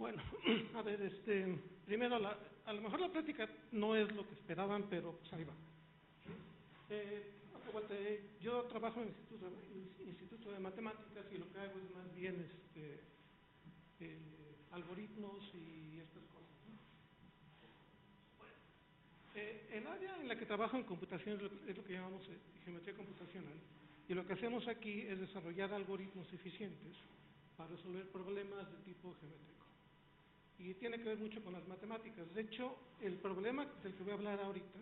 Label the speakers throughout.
Speaker 1: Bueno, a ver, primero, a lo mejor la plática no es lo que esperaban, pero pues ahí va. Yo trabajo en el Instituto de Matemáticas y lo que hago es más bien algoritmos y estas cosas, ¿no? Bueno, el área en la que trabajo en computación es lo que llamamos geometría computacional, y lo que hacemos aquí es desarrollar algoritmos eficientes para resolver problemas de tipo geométrico. Y tiene que ver mucho con las matemáticas. De hecho, el problema del que voy a hablar ahorita,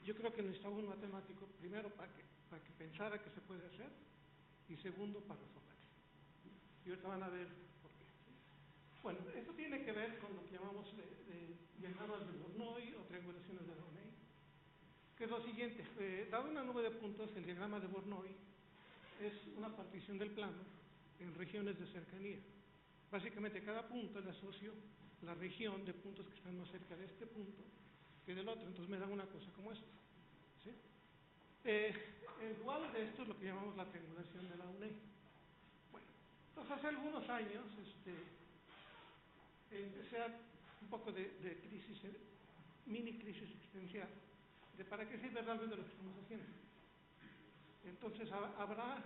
Speaker 1: yo creo que necesitaba un matemático, primero para que pensara que se puede hacer, y segundo para resolverlo. Y ahorita van a ver por qué. Bueno, esto tiene que ver con lo que llamamos diagramas de Voronoi o triangulaciones de Voronoi, que es lo siguiente. Dado una nube de puntos, el diagrama de Voronoi es una partición del plano en regiones de cercanía. Básicamente, cada punto le asocio la región de puntos que están más cerca de este punto que del otro. Entonces me dan una cosa como esta, ¿sí? El dual de esto es lo que llamamos la triangulación de la UNEI. Bueno, entonces hace algunos años empecé a un poco de crisis, mini crisis existencial, de para qué sirve realmente lo que estamos haciendo. Entonces habrá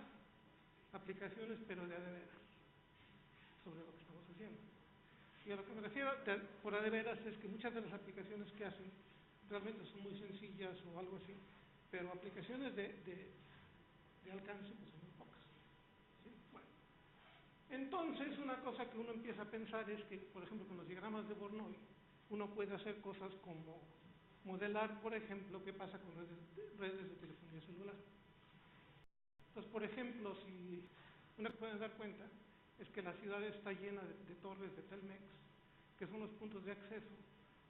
Speaker 1: aplicaciones, pero de a de veras, sobre lo que estamos haciendo. Y a lo que me refiero por a de veras es que muchas de las aplicaciones que hacen realmente son muy sencillas o algo así, pero aplicaciones de alcance pues son muy pocas, ¿sí? Bueno, entonces una cosa que uno empieza a pensar es que, por ejemplo, con los diagramas de Voronoi, uno puede hacer cosas como modelar, por ejemplo, qué pasa con redes de telefonía celular. Entonces, por ejemplo, si uno se puede dar cuenta es que la ciudad está llena de torres de Telmex, que son los puntos de acceso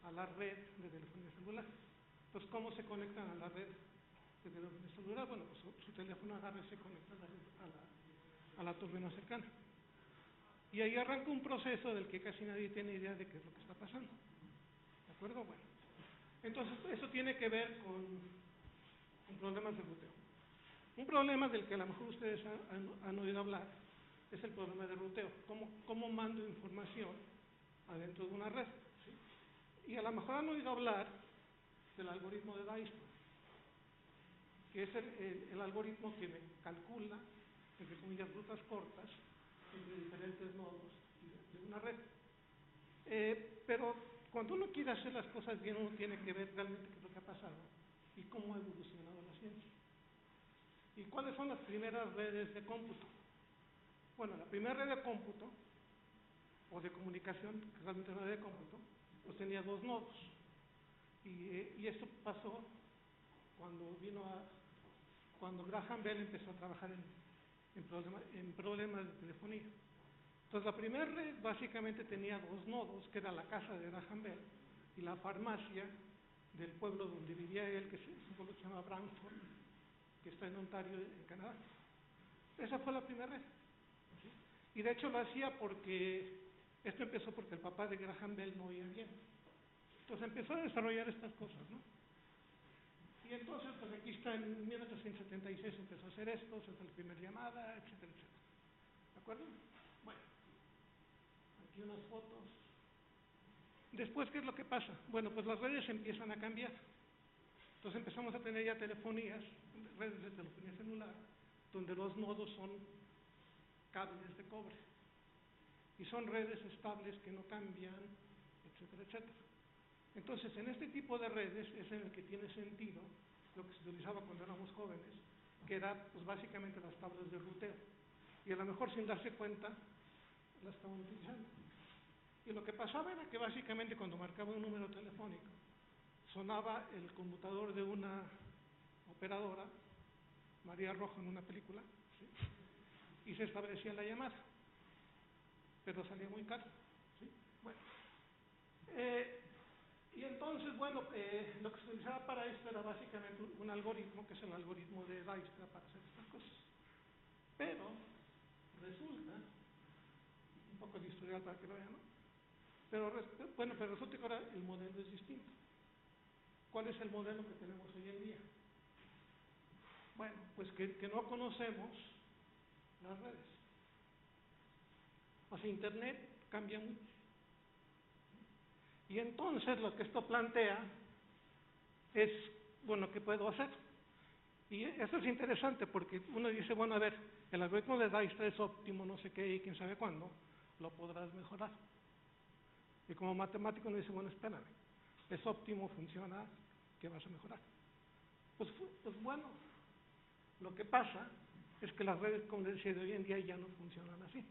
Speaker 1: a la red de telefonía celular. Entonces, ¿cómo se conectan a la red de telefonía celular? Bueno, pues su teléfono agarra y se conecta a la torre más cercana. Y ahí arranca un proceso del que casi nadie tiene idea de qué es lo que está pasando. ¿De acuerdo? Bueno, entonces eso tiene que ver con problemas de ruteo. Un problema del que a lo mejor ustedes han oído hablar es el problema de ruteo. ¿Cómo mando información adentro de una red? ¿Sí? Y a lo mejor han oído hablar del algoritmo de Dijkstra, que es el algoritmo que calcula, entre comillas, rutas cortas entre diferentes nodos de una red. Pero cuando uno quiere hacer las cosas bien, uno tiene que ver realmente qué es lo que ha pasado y cómo ha evolucionado la ciencia. ¿Y cuáles son las primeras redes de cómputo? Bueno, la primera red de cómputo, o de comunicación, que realmente era de cómputo, pues tenía dos nodos. Y esto pasó cuando Graham Bell empezó a trabajar en problemas de telefonía. Entonces, la primera red básicamente tenía dos nodos, que era la casa de Graham Bell y la farmacia del pueblo donde vivía él, que es un pueblo que se llama Brantford, que está en Ontario, en Canadá. Esa fue la primera red. ¿Sí? Y de hecho lo hacía esto empezó porque el papá de Graham Bell no oía bien. Entonces empezó a desarrollar estas cosas, ¿no? Y entonces, pues aquí está, en 1876 empezó a hacer esto, se hizo la primera llamada, etcétera, etcétera. ¿De acuerdo? Bueno, aquí unas fotos. Después, ¿qué es lo que pasa? Bueno, pues las redes empiezan a cambiar. Entonces empezamos a tener ya redes de telefonía celular, donde los nodos son cables de cobre. Y son redes estables que no cambian, etcétera, etcétera. Entonces, en este tipo de redes es en el que tiene sentido lo que se utilizaba cuando éramos jóvenes, que era pues básicamente las tablas de ruteo. Y a lo mejor sin darse cuenta, las estaban utilizando. Y lo que pasaba era que básicamente cuando marcaba un número telefónico, sonaba el conmutador de una operadora, María Rojo en una película, ¿sí? Y se establecía la llamada, pero salía muy caro, ¿sí? Bueno, y entonces, bueno, lo que se utilizaba para esto era básicamente un algoritmo, que es el algoritmo de Dijkstra para hacer estas cosas. Pero resulta, un poco de historial para que lo vean, ¿no? Pero resulta que ahora el modelo es distinto. ¿Cuál es el modelo que tenemos hoy en día? Bueno, pues que no conocemos las redes. O sea, Internet cambia mucho. Y entonces lo que esto plantea es, bueno, ¿qué puedo hacer? Y esto es interesante porque uno dice, bueno, a ver, el algoritmo de Dijkstra es óptimo, no sé qué, y quién sabe cuándo, lo podrás mejorar. Y como matemático uno dice, bueno, espérame, es óptimo, funciona, ¿qué vas a mejorar? Pues bueno, lo que pasa es que las redes, como decía, de hoy en día ya no funcionan así.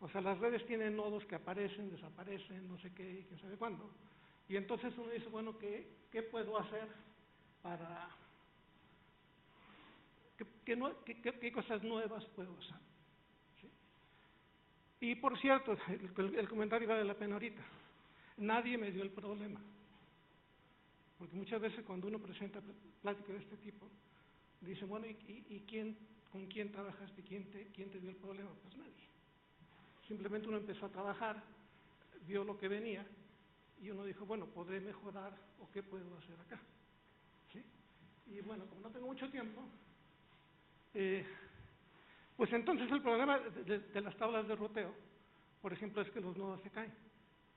Speaker 1: O sea, las redes tienen nodos que aparecen, desaparecen, no sé qué, y quién sabe cuándo. Y entonces uno dice, bueno, ¿qué puedo hacer para... ¿Qué cosas nuevas puedo usar? ¿Sí? Y por cierto, el comentario vale la pena ahorita. Nadie me dio el problema. Porque muchas veces cuando uno presenta pláticas de este tipo, dice, bueno, con quién trabajaste? ¿Quién te dio el problema? Pues nadie. Simplemente uno empezó a trabajar, vio lo que venía, y uno dijo, bueno, ¿podré mejorar o qué puedo hacer acá? ¿Sí? Y bueno, como no tengo mucho tiempo, pues entonces el problema de las tablas de ruteo, por ejemplo, es que los nodos se caen.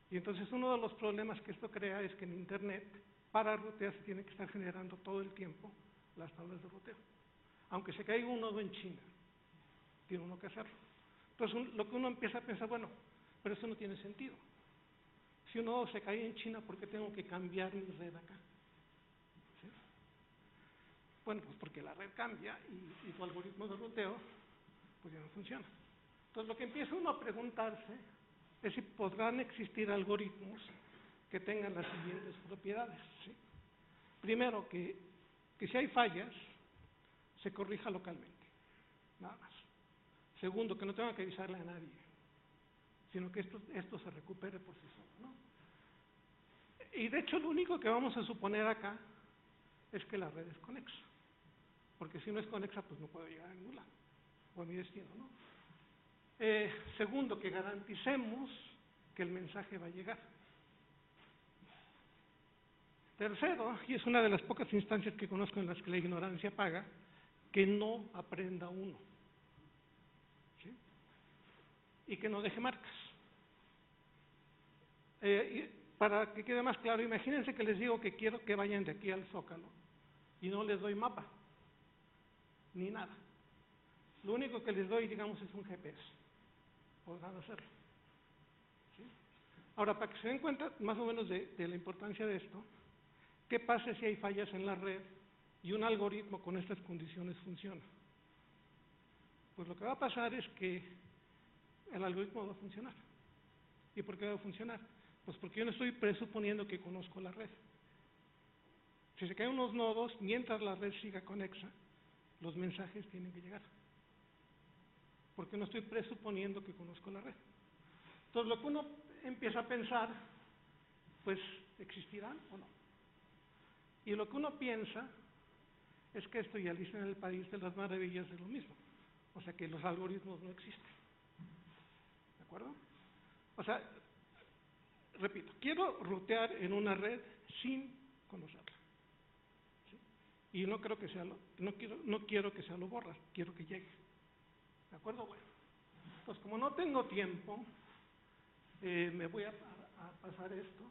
Speaker 1: Y entonces uno de los problemas que esto crea es que en Internet, para rutear, se tiene que estar generando todo el tiempo las tablas de ruteo. Aunque se caiga un nodo en China, tiene uno que hacerlo. Entonces lo que uno empieza a pensar, bueno, pero eso no tiene sentido. Si un nodo se cae en China, ¿por qué tengo que cambiar mi red acá? ¿Sí? Bueno, pues porque la red cambia y tu algoritmo de ruteo pues ya no funciona. Entonces lo que empieza uno a preguntarse es si podrán existir algoritmos que tengan las siguientes propiedades. ¿Sí? Primero, que si hay fallas, se corrija localmente, nada más. Segundo, que no tenga que avisarle a nadie, sino que esto se recupere por sí solo, ¿no? Y de hecho lo único que vamos a suponer acá es que la red es conexa, porque si no es conexa pues no puedo llegar a ningún lado, o a mi destino, ¿no? Segundo, que garanticemos que el mensaje va a llegar. Tercero, y es una de las pocas instancias que conozco en las que la ignorancia paga, que no aprenda uno, ¿sí? Y que no deje marcas. Para que quede más claro, imagínense que les digo que quiero que vayan de aquí al Zócalo y no les doy mapa, ni nada. Lo único que les doy, digamos, es un GPS. Podrán hacerlo. ¿Sí? Ahora, para que se den cuenta más o menos de la importancia de esto, ¿qué pasa si hay fallas en la red y un algoritmo con estas condiciones funciona? Pues lo que va a pasar es que el algoritmo va a funcionar. ¿Y por qué va a funcionar? Pues porque yo no estoy presuponiendo que conozco la red. Si se caen unos nodos, mientras la red siga conexa, los mensajes tienen que llegar. Porque no estoy presuponiendo que conozco la red. Entonces lo que uno empieza a pensar, pues, ¿existirán o no? Y lo que uno piensa es que esto ya dice en el País de las Maravillas de lo mismo. O sea, que los algoritmos no existen. ¿De acuerdo? O sea, repito, quiero rutear en una red sin conocerla. ¿Sí? Y no creo que sea no quiero que sea lo borras, quiero que llegue. ¿De acuerdo? Bueno. Pues como no tengo tiempo, me voy a pasar esto.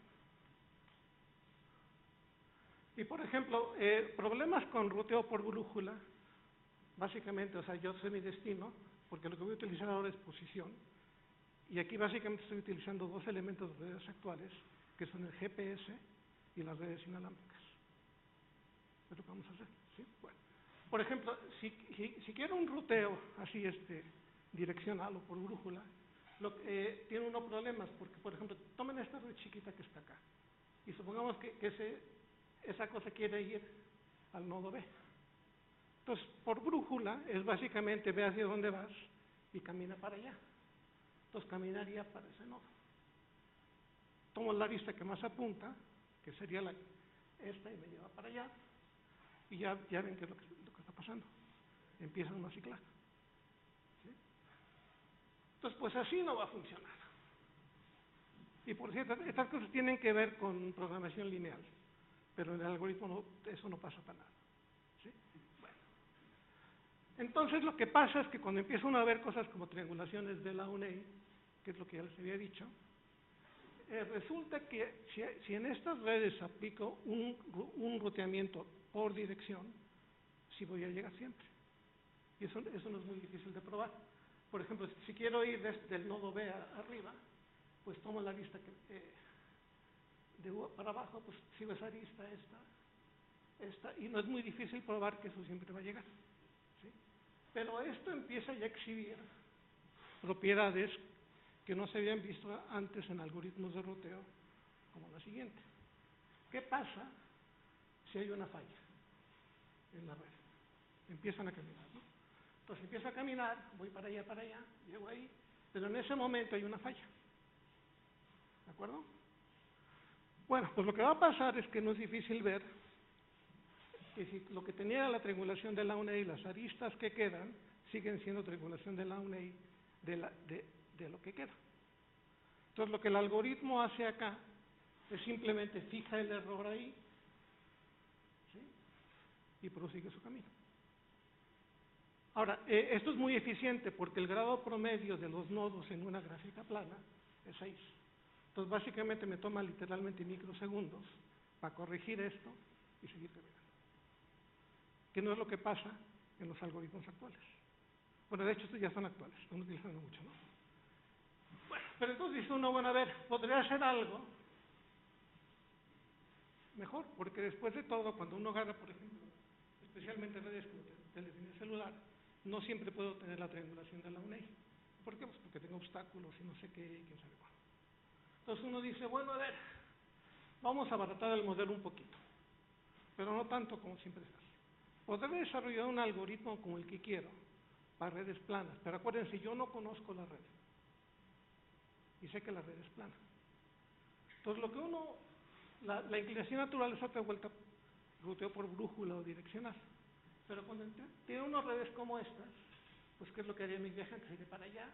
Speaker 1: Y por ejemplo, problemas con ruteo por brújula, básicamente, o sea, yo sé mi destino, porque lo que voy a utilizar ahora es posición. Y aquí básicamente estoy utilizando dos elementos de redes actuales, que son el GPS y las redes inalámbricas. Es lo que vamos a hacer, ¿sí? Bueno, por ejemplo, si quiero un ruteo así, direccional o por brújula, tiene unos problemas, porque, por ejemplo, tomen esta red chiquita que está acá, y supongamos que esa cosa quiere ir al nodo B. Entonces, por brújula es básicamente ve hacia dónde vas y camina para allá. Entonces, caminaría para ese nodo. Tomo la vista que más apunta, que sería esta, y me lleva para allá, y ya ven qué es lo que está pasando. Empieza uno a ciclar. ¿Sí? Entonces, pues así no va a funcionar. Y por cierto, estas cosas tienen que ver con programación lineal, pero en el algoritmo eso no pasa para nada. ¿Sí? Bueno. Entonces lo que pasa es que cuando empieza uno a ver cosas como triangulaciones de la UNEI, que es lo que ya les había dicho, resulta que si en estas redes aplico un ruteamiento por dirección, sí voy a llegar siempre. Y eso no es muy difícil de probar. Por ejemplo, si quiero ir desde el nodo B arriba, pues tomo la lista de U para abajo, pues sigo esa lista, esta, y no es muy difícil probar que eso siempre va a llegar, ¿sí? Pero esto empieza ya a exhibir propiedades que no se habían visto antes en algoritmos de ruteo, como la siguiente. ¿Qué pasa si hay una falla en la red? Empiezan a caminar, ¿no? Entonces empiezo a caminar, voy para allá, llego ahí, pero en ese momento hay una falla. ¿De acuerdo? Bueno, pues lo que va a pasar es que no es difícil ver que si lo que tenía era la triangulación de la UNEI, las aristas que quedan siguen siendo triangulación de la UNEI de lo que queda. Entonces lo que el algoritmo hace acá es simplemente fija el error ahí, ¿sí? Y prosigue su camino. Ahora, esto es muy eficiente porque el grado promedio de los nodos en una gráfica plana es 6. Entonces básicamente me toma literalmente microsegundos para corregir esto y seguir caminando. Que no es lo que pasa en los algoritmos actuales. Bueno, de hecho estos ya son actuales, están utilizando mucho, ¿no? Bueno, pero entonces dice uno, bueno, a ver, podría hacer algo mejor, porque después de todo, cuando uno agarra, por ejemplo, especialmente redes como telefonía celular, no siempre puedo tener la triangulación de la UNEI. ¿Por qué? Pues porque tengo obstáculos y no sé qué, y quién sabe cuándo. Entonces uno dice, bueno, a ver, vamos a abaratar el modelo un poquito, pero no tanto como siempre se hace. Podré desarrollar un algoritmo como el que quiero para redes planas, pero acuérdense, yo no conozco la red y sé que la red es plana. Entonces lo que la inclinación natural es otra vuelta, ruteo por brújula o direccional. Pero cuando tiene unas redes como estas, pues ¿qué es lo que haría mi viajante? Sería para allá,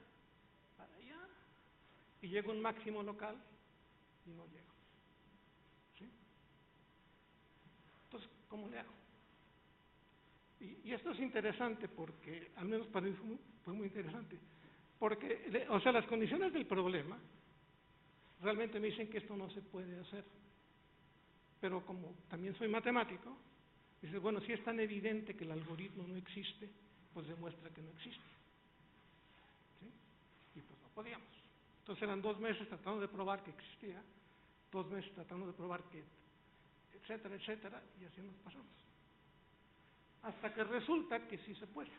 Speaker 1: y llego a un máximo local y no llego, ¿sí? Entonces, ¿cómo le hago? Y esto es interesante porque, al menos para mí fue muy interesante, porque, o sea, las condiciones del problema realmente me dicen que esto no se puede hacer. Pero como también soy matemático, dice, bueno, si es tan evidente que el algoritmo no existe, pues demuestra que no existe, ¿sí? Y pues no podíamos. Entonces eran 2 meses tratando de probar que existía, 2 meses tratando de probar que, etcétera, etcétera, y así nos pasamos. Hasta que resulta que sí se puede.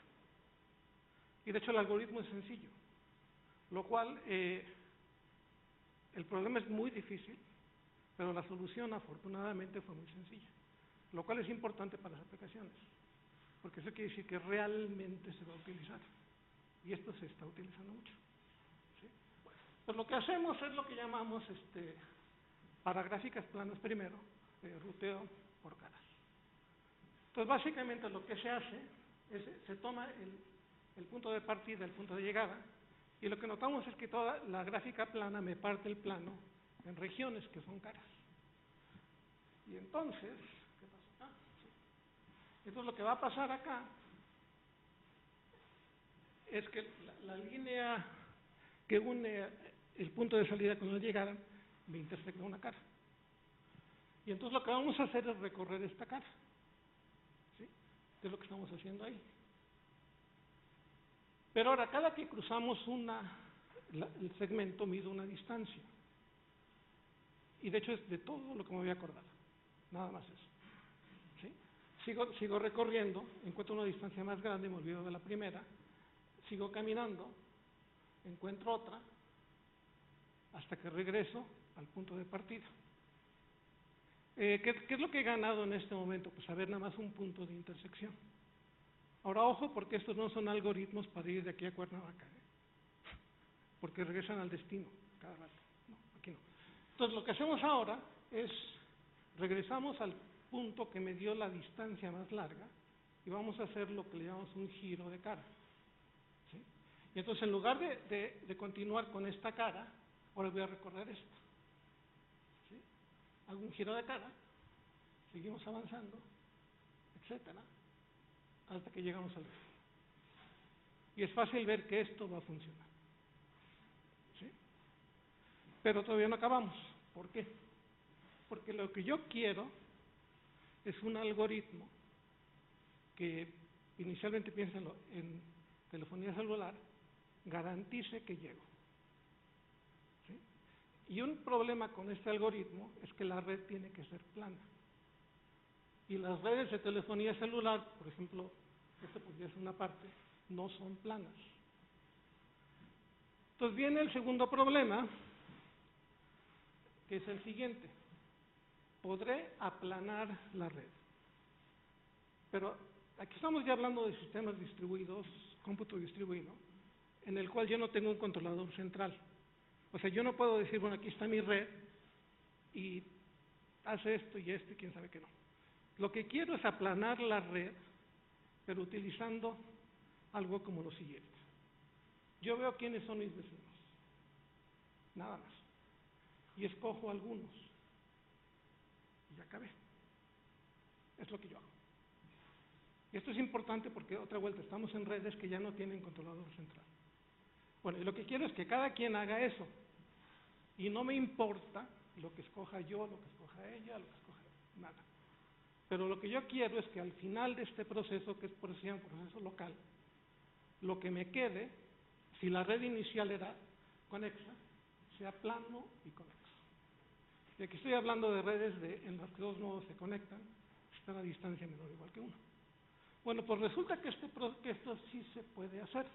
Speaker 1: Y de hecho el algoritmo es sencillo, lo cual, el problema es muy difícil, pero la solución afortunadamente fue muy sencilla, lo cual es importante para las aplicaciones, porque eso quiere decir que realmente se va a utilizar, y esto se está utilizando mucho, ¿sí? Bueno, pues lo que hacemos es lo que llamamos, para gráficas planas primero, ruteo por caras. Entonces básicamente lo que se hace es, se toma el punto de partida, el punto de llegada, y lo que notamos es que toda la gráfica plana me parte el plano en regiones que son caras. Y entonces, ¿qué pasa acá? Sí. Entonces lo que va a pasar acá es que la línea que une el punto de salida con la llegada me intersecta una cara. Y entonces lo que vamos a hacer es recorrer esta cara, ¿sí? Que es lo que estamos haciendo ahí. Pero ahora, cada que cruzamos el segmento mide una distancia. Y de hecho es de todo lo que me voy a acordar. Nada más eso, ¿sí? Sigo recorriendo, encuentro una distancia más grande, me olvido de la primera, sigo caminando, encuentro otra, hasta que regreso al punto de partida. ¿Qué es lo que he ganado en este momento? Pues saber nada más un punto de intersección. Ahora, ojo, porque estos no son algoritmos para ir de aquí a Cuernavaca, porque regresan al destino cada rato. No, aquí no. Entonces, lo que hacemos ahora es, regresamos al punto que me dio la distancia más larga y vamos a hacer lo que le llamamos un giro de cara, ¿sí? Y entonces, en lugar de continuar con esta cara, ahora voy a recorrer esta, ¿sí? Hago un giro de cara, seguimos avanzando, etcétera, hasta que llegamos al destino. Y es fácil ver que esto va a funcionar, ¿sí? Pero todavía no acabamos. ¿Por qué? Porque lo que yo quiero es un algoritmo que inicialmente, piénsenlo, en telefonía celular, garantice que llego. ¿Sí? Y un problema con este algoritmo es que la red tiene que ser plana. Y las redes de telefonía celular, por ejemplo, esto podría ser una parte, no son planas. Entonces viene el segundo problema, que es el siguiente. Podré aplanar la red. Pero aquí estamos ya hablando de sistemas distribuidos, cómputo distribuido, en el cual yo no tengo un controlador central. O sea, yo no puedo decir, bueno, aquí está mi red y hace esto y esto y quién sabe qué no. Lo que quiero es aplanar la red, pero utilizando algo como lo siguiente. Yo veo quiénes son mis vecinos, nada más, y escojo algunos, y ya acabé. Es lo que yo hago. Y esto es importante porque, otra vuelta, estamos en redes que ya no tienen controlador central. Bueno, y lo que quiero es que cada quien haga eso, y no me importa lo que escoja yo, lo que escoja ella, lo que escoja nada. Pero lo que yo quiero es que al final de este proceso, que es por decir un proceso local, lo que me quede, si la red inicial era conexa, sea plano y conexo. Y aquí estoy hablando de redes en las que dos nodos se conectan, están a distancia menor o igual que 1. Bueno, pues resulta que esto sí se puede hacer.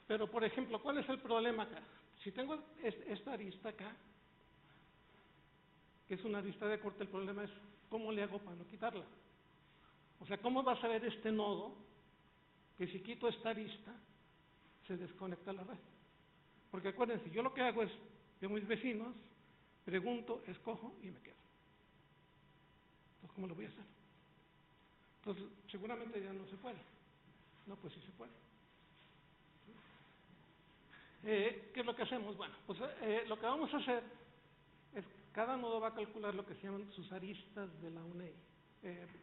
Speaker 1: Pero, por ejemplo, ¿cuál es el problema acá? Si tengo esta arista acá, que es una arista de corte, el problema es ¿cómo le hago para no quitarla? O sea, ¿cómo va a saber este nodo que si quito esta arista, se desconecta la red? Porque acuérdense, yo lo que hago es, veo mis vecinos, pregunto, escojo y me quedo. Entonces, ¿cómo lo voy a hacer? Entonces, seguramente ya no se puede. No, pues sí se puede. ¿Qué es lo que hacemos? Bueno, pues lo que vamos a hacer es, cada nodo va a calcular lo que se llaman sus aristas de la UNEI,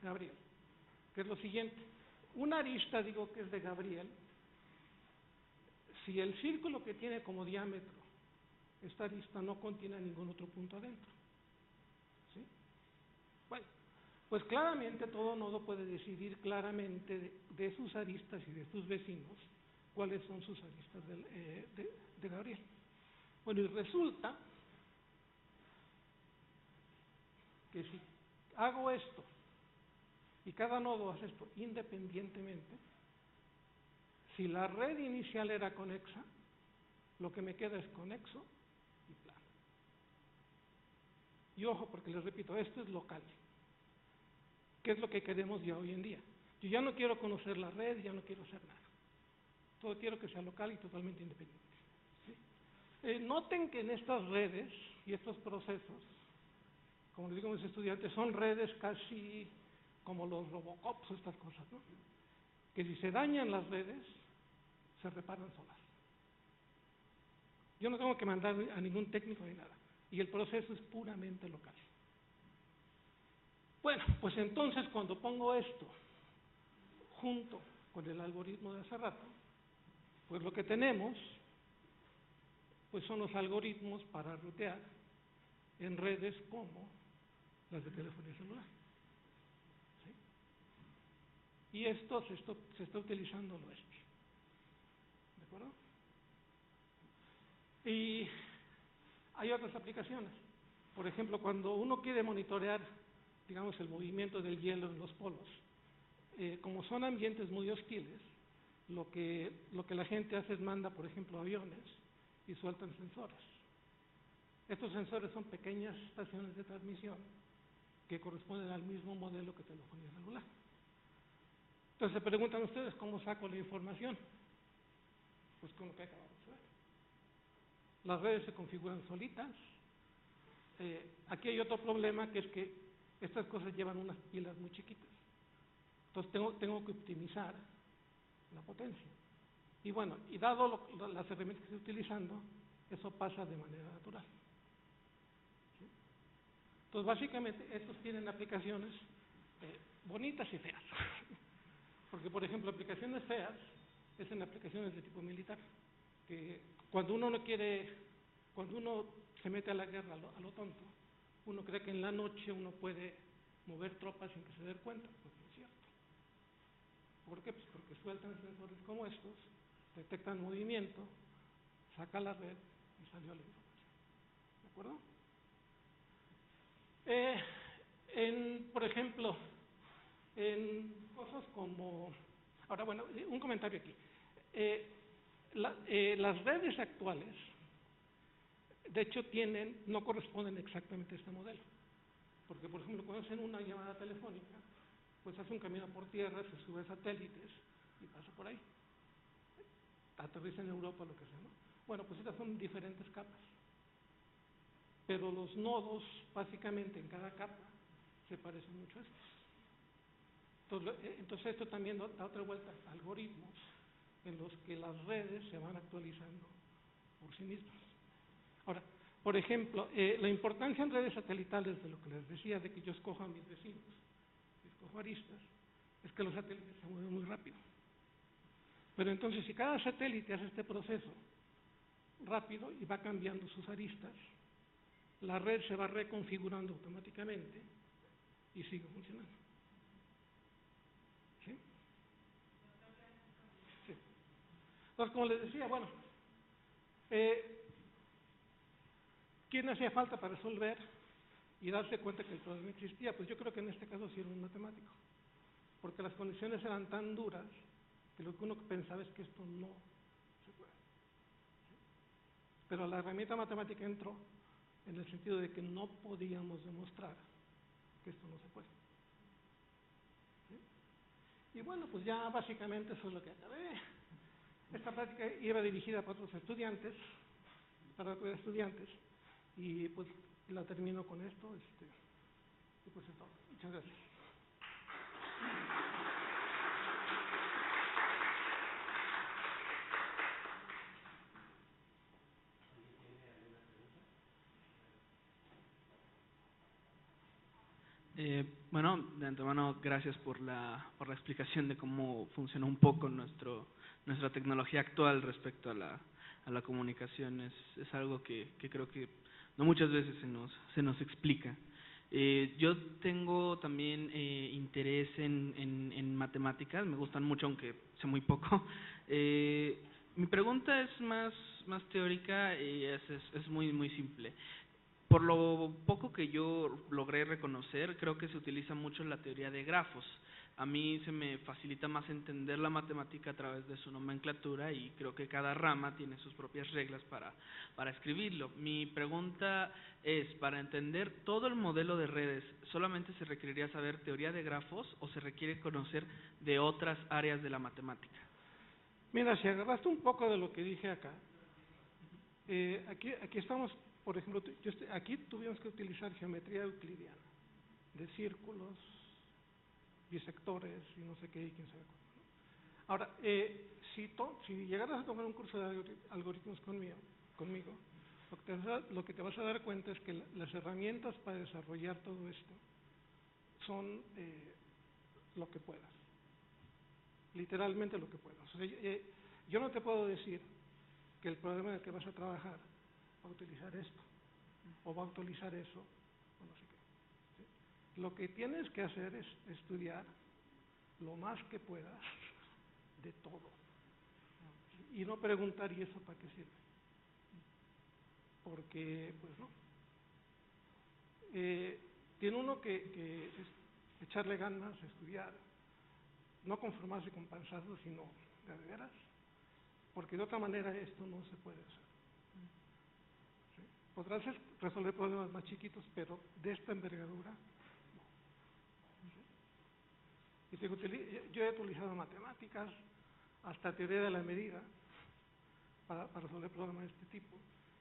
Speaker 1: Gabriel, que es lo siguiente. Una arista, digo que es de Gabriel, si el círculo que tiene como diámetro esta arista no contiene ningún otro punto adentro. ¿Sí? Bueno, pues claramente todo nodo puede decidir claramente de sus aristas y de sus vecinos cuáles son sus aristas de Gabriel. Bueno, y resulta que si hago esto y cada nodo hace esto independientemente, si la red inicial era conexa, lo que me queda es conexo y plano. Y ojo, porque les repito, esto es local. ¿Qué es lo que queremos ya hoy en día? Yo ya no quiero conocer la red, ya no quiero hacer nada. Todo quiero que sea local y totalmente independiente. ¿Sí? Noten que en estas redes y estos procesos, como les digo a mis estudiantes, son redes casi como los Robocops o estas cosas, ¿no? Que si se dañan las redes, se reparan solas. Yo no tengo que mandar a ningún técnico ni nada. Y el proceso es puramente local. Bueno, pues entonces cuando pongo esto junto con el algoritmo de hace rato, pues lo que tenemos pues son los algoritmos para rutear en redes como las de telefonía celular. ¿Sí? Y esto se está utilizando al oeste. ¿De acuerdo? Y hay otras aplicaciones. Por ejemplo, cuando uno quiere monitorear, digamos, el movimiento del hielo en los polos, como son ambientes muy hostiles, lo que la gente hace es manda, por ejemplo, aviones y sueltan sensores. Estos sensores son pequeñas estaciones de transmisión que corresponden al mismo modelo que telefonía celular. Entonces se preguntan ustedes, ¿cómo saco la información? Pues con lo que acabamos de ver. Las redes se configuran solitas. Aquí hay otro problema, que es que estas cosas llevan unas pilas muy chiquitas. Entonces tengo que optimizar la potencia. Y bueno, y dado las herramientas que estoy utilizando, eso pasa de manera natural. ¿Sí? Entonces, básicamente, estos tienen aplicaciones bonitas y feas. Porque, por ejemplo, aplicaciones feas es en aplicaciones de tipo militar. Que cuando uno no quiere cuando uno se mete a la guerra a lo tonto, uno cree que en la noche uno puede mover tropas sin que se dé cuenta. Pues no es cierto. ¿Por qué? Pues porque sueltan sensores como estos, detectan movimiento, saca la red y salió la información. ¿De acuerdo? Por ejemplo, en cosas como... Ahora, bueno, un comentario aquí. Las redes actuales, de hecho, no corresponden exactamente a este modelo. Porque, por ejemplo, cuando hacen una llamada telefónica, pues hace un camino por tierra, se sube a satélites y pasa por ahí. Aterriza en Europa, lo que sea, ¿no? Bueno, pues estas son diferentes capas. Pero los nodos, básicamente, en cada capa, se parecen mucho a estos. Entonces esto también da otra vuelta a algoritmos en los que las redes se van actualizando por sí mismas. Ahora, por ejemplo, la importancia en redes satelitales de lo que les decía, de que yo escojo a mis vecinos, escojo aristas, es que los satélites se mueven muy rápido. Pero entonces, si cada satélite hace este proceso rápido y va cambiando sus aristas, la red se va reconfigurando automáticamente y sigue funcionando. ¿Sí? Sí. Entonces, como les decía, bueno, ¿quién hacía falta para resolver y darse cuenta que el problema existía? Pues yo creo que en este caso sí era un matemático, porque las condiciones eran tan duras que lo que uno pensaba es que esto no se puede. Pero la herramienta matemática entró en el sentido de que no podíamos demostrar que esto no se puede. ¿Sí? Y bueno, pues ya básicamente eso es lo que acabé. Esta práctica iba dirigida para otros estudiantes, y pues la termino con esto, y pues es todo. Muchas gracias.
Speaker 2: Bueno, de antemano, gracias por la explicación de cómo funciona un poco nuestra tecnología actual respecto a la comunicación. Es algo que creo que no muchas veces se nos explica. Yo tengo también interés en matemáticas, me gustan mucho, aunque sé muy poco. Mi pregunta es más teórica y es muy simple. Por lo poco que yo logré reconocer, creo que se utiliza mucho la teoría de grafos. A mí se me facilita más entender la matemática a través de su nomenclatura y creo que cada rama tiene sus propias reglas para escribirlo. Mi pregunta es, para entender todo el modelo de redes, ¿solamente se requeriría saber teoría de grafos o se requiere conocer de otras áreas de la matemática?
Speaker 1: Mira, si agarraste un poco de lo que dije acá, aquí estamos, por ejemplo, aquí tuvimos que utilizar geometría euclidiana, de círculos, bisectores y no sé qué y quién sabe cuánto, ¿no? Ahora, si llegaras a tomar un curso de algoritmos conmigo, lo que te vas a dar cuenta es que las herramientas para desarrollar todo esto son lo que puedas, literalmente lo que puedas. O sea, yo no te puedo decir que el programa en el que vas a trabajar va a utilizar esto, o va a utilizar eso, o no sé qué. ¿Sí? Lo que tienes que hacer es estudiar lo más que puedas de todo. ¿Sí? Y no preguntar, ¿y eso para qué sirve? Porque, pues no. Tiene uno que echarle ganas, estudiar, no conformarse con pasarlo, sino de veras, porque de otra manera esto no se puede hacer. ¿Sí? Podrás resolver problemas más chiquitos, pero de esta envergadura, no. ¿Sí? Y yo he utilizado matemáticas, hasta teoría de la medida, para resolver problemas de este tipo,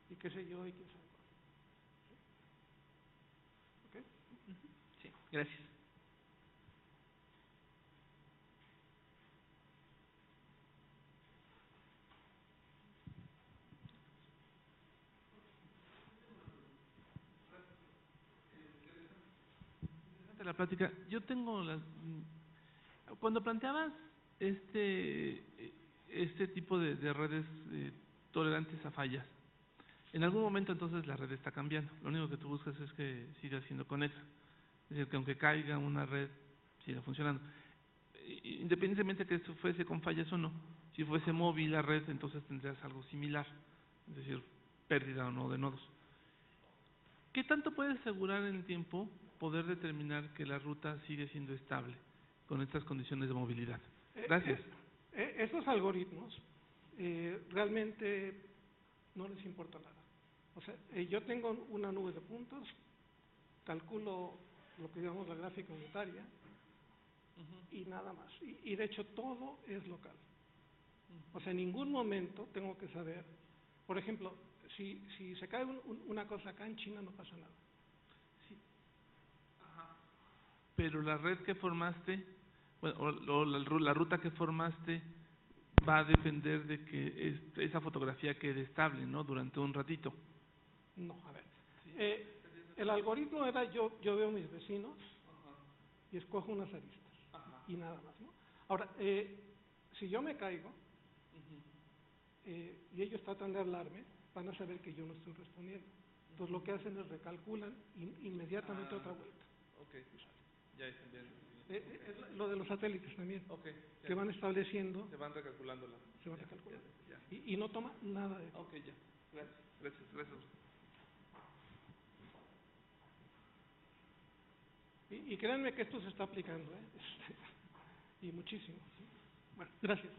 Speaker 1: y qué sé yo, y quién sabe cuál. ¿Ok?
Speaker 2: Sí, gracias. La plática. Yo tengo cuando planteabas este tipo de redes tolerantes a fallas,
Speaker 3: En algún momento entonces la red está cambiando. Lo único que tú buscas es que siga siendo conexa. Es decir, que aunque caiga una red, siga funcionando. Independientemente de que esto fuese con fallas o no, si fuese móvil la red, entonces tendrías algo similar, es decir, pérdida o no de nodos. ¿Qué tanto puedes asegurar en el tiempo poder determinar que la ruta sigue siendo estable con estas condiciones de movilidad? Gracias.
Speaker 1: Estos algoritmos realmente no les importa nada. O sea, yo tengo una nube de puntos, calculo lo que llamamos la gráfica unitaria y nada más. Y de hecho todo es local. O sea, en ningún momento tengo que saber, por ejemplo, si se cae una cosa acá en China no pasa nada.
Speaker 3: Sí. Ajá. Pero la red que formaste, bueno, o la ruta que formaste va a depender de que esa fotografía quede estable, ¿no? Durante un ratito.
Speaker 1: No, a ver. El algoritmo era yo veo mis vecinos y escojo unas aristas y nada más, ¿no? Ahora, si yo me caigo y ellos tratan de hablarme, van a saber que yo no estoy respondiendo. Entonces lo que hacen es recalculan inmediatamente otra vuelta.
Speaker 3: Okay. Ya entendí.
Speaker 1: Es lo de los satélites también,
Speaker 3: Ya.
Speaker 1: que van estableciendo.
Speaker 3: Se van recalculando la.
Speaker 1: Se van recalculando. Y no toma nada de tiempo.
Speaker 3: Ya. Gracias.
Speaker 1: Y créanme que esto se está aplicando, y muchísimo. Bueno, gracias.